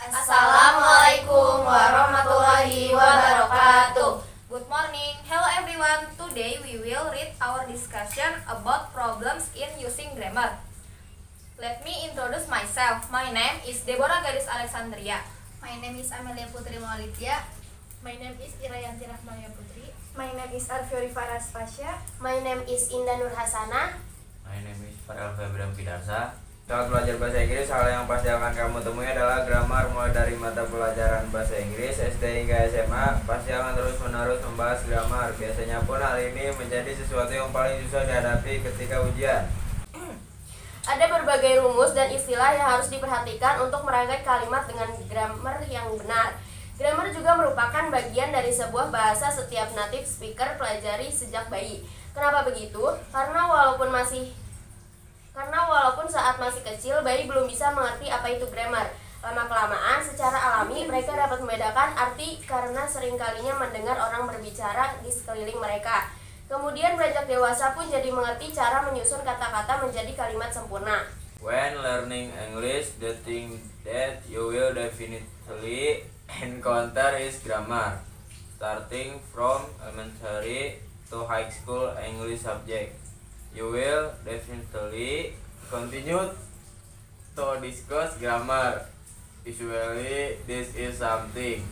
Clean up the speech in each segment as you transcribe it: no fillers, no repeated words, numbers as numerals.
Assalamualaikum warahmatullahi wabarakatuh. Good morning. Hello everyone. Today we will read our discussion about problems in using grammar. Let me introduce myself. My name is Deborah Gadis Alexandria. My name is Amelia Putri Maulidya. My name is Irayanti Rahmaya Putri. My name is Arfiori Faras Pasha. My name is Indah Nur Hasana. My name is Farel Febriam Pidarsa. Saat belajar bahasa Inggris, hal yang pasti akan kamu temui adalah grammar. Mulai dari mata pelajaran bahasa Inggris SD hingga SMA, pasti akan terus-menerus membahas grammar. Biasanya pun hal ini menjadi sesuatu yang paling susah dihadapi ketika ujian. Ada berbagai rumus dan istilah yang harus diperhatikan untuk merangkai kalimat dengan grammar yang benar. Grammar juga merupakan bagian dari sebuah bahasa setiap native speaker pelajari sejak bayi. Kenapa begitu? Karena walaupun saat masih kecil, bayi belum bisa mengerti apa itu grammar. Lama-kelamaan, secara alami, mereka dapat membedakan arti karena seringkalinya mendengar orang berbicara di sekeliling mereka. Kemudian beranjak dewasa pun jadi mengerti cara menyusun kata-kata menjadi kalimat sempurna. When learning English, the thing that you will definitely encounter is grammar. Starting from elementary to high school English subject, you will definitely continue to discuss grammar. Usually, this is something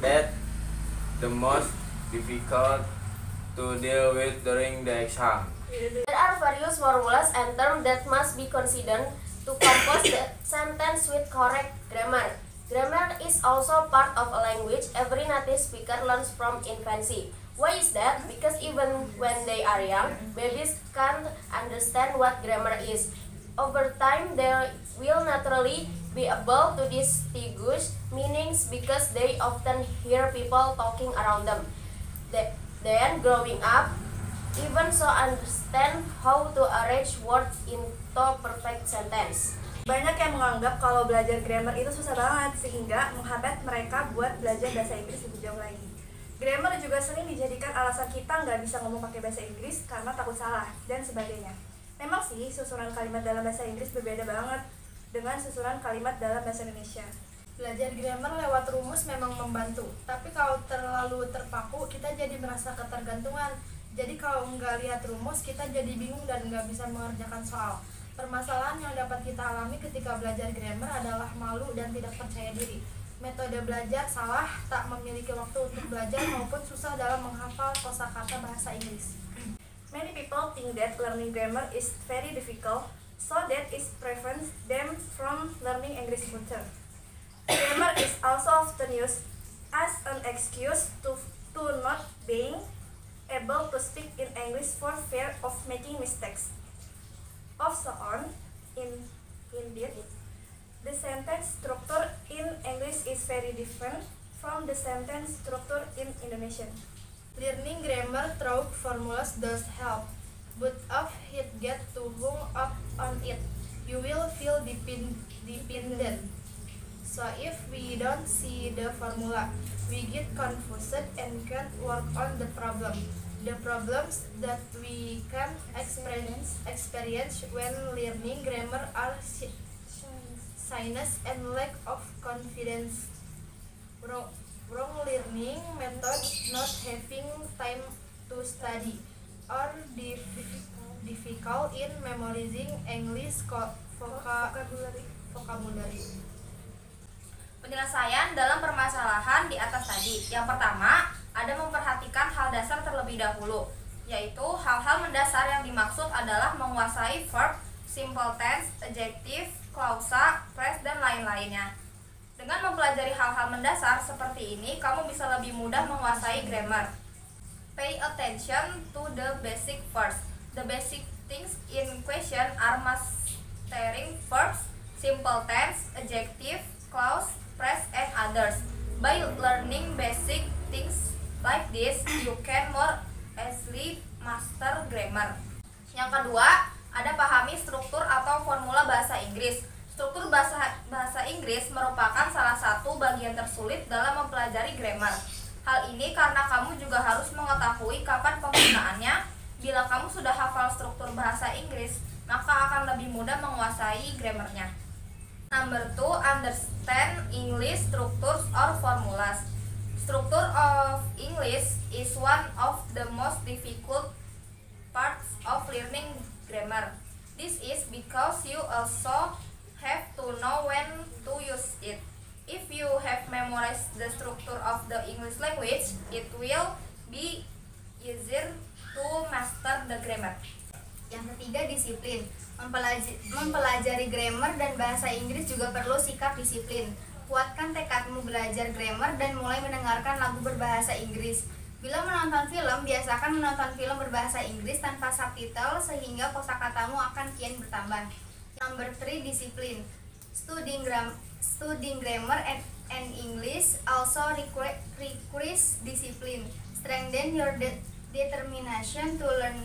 that the most difficult to deal with during the exam. There are various formulas and terms that must be considered to compose the sentence with correct grammar. Grammar is also part of a language every native speaker learns from infancy. Why is that? Because even when they are young, babies can't understand what grammar is. Over time, they will naturally be able to distinguish meanings because they often hear people talking around them. Then, growing up, even so understand how to arrange words into perfect sentence. Banyak yang menganggap kalau belajar grammar itu susah banget, sehingga menghambat mereka buat belajar bahasa Inggris lebih jauh lagi. Grammar juga sering dijadikan alasan kita nggak bisa ngomong pakai bahasa Inggris karena takut salah, dan sebagainya. Memang sih, susunan kalimat dalam bahasa Inggris berbeda banget dengan susunan kalimat dalam bahasa Indonesia. Belajar grammar lewat rumus memang membantu, tapi kalau terlalu terpaku, kita jadi merasa ketergantungan. Jadi kalau nggak lihat rumus, kita jadi bingung dan nggak bisa mengerjakan soal. Permasalahan yang dapat kita alami ketika belajar grammar adalah malu dan tidak percaya diri. Metode belajar salah, tak memiliki waktu untuk belajar, maupun susah dalam menghafal kosakata bahasa Inggris. Many people think that learning grammar is very difficult, so that it prevents them from learning English better. Grammar is also often used as an excuse to not being able to speak in English for fear of making mistakes. Also indeed, the sentence structure in English is very different from the sentence structure in Indonesian. Learning grammar through formulas does help, but if you get too hung up on it, you will feel dependent. So if we don't see the formula, we get confused and can't work on the problem. The problems that we can experience when learning grammar are shyness and lack of confidence, wrong learning methods, not having time to study, or difficult in memorizing English vocabulary. Penyelesaian dalam permasalahan di atas tadi. Yang pertama, ada memperhatikan hal dasar terlebih dahulu, yaitu hal-hal mendasar yang dimaksud adalah menguasai verb, simple tense, adjective, klausa, phrase, dan lain-lainnya. Dengan mempelajari hal-hal mendasar seperti ini, kamu bisa lebih mudah menguasai grammar. Pay attention to the basic first. The basic things in question are mastering verbs, simple tense, adjective, clause, phrase, and others. By learning basic things like this, you can more easily master grammar. Yang kedua, ada pahami struktur atau formula bahasa Inggris. Struktur bahasa Inggris merupakan salah satu bagian tersulit dalam mempelajari grammar. Hal ini karena kamu juga harus mengetahui kapan penggunaannya. Bila kamu sudah hafal struktur bahasa Inggris, maka akan lebih mudah menguasai grammarnya. Number 2, understand English English structures or formulas. Structure of English is one of the most difficult parts of learning grammar. This is because you also have to know when to use it. If you have memorized the structure of the English language, it will be easier to master the grammar. Yang ketiga, disiplin. Mempelajari grammar dan bahasa Inggris juga perlu sikap disiplin. Kuatkan tekadmu belajar grammar dan mulai mendengarkan lagu berbahasa Inggris. Bila menonton film, biasakan menonton film berbahasa Inggris tanpa subtitle sehingga kosakatamu akan kian bertambah. Number 3, disiplin. Studying grammar and English also requires discipline. Strengthen your determination to learn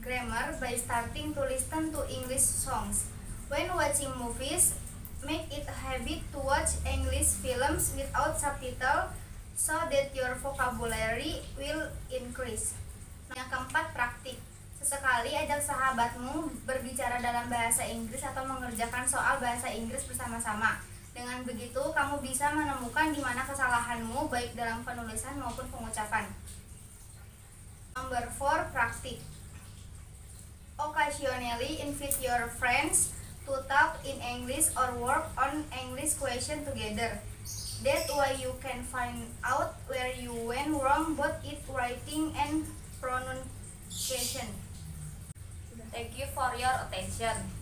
grammar by starting to listen to English songs. When watching movies, make it a habit to watch English films without subtitle so that your vocabulary will increase. Yang keempat, praktik. Sesekali ajak sahabatmu berbicara dalam bahasa Inggris atau mengerjakan soal bahasa Inggris bersama-sama. Dengan begitu, kamu bisa menemukan di mana kesalahanmu baik dalam penulisan maupun pengucapan. Number 4, praktik. Occasionally invite your friends to talk in English or work on English question together. That way you can find out where you went wrong both in writing and pronunciation. Thank you for your attention.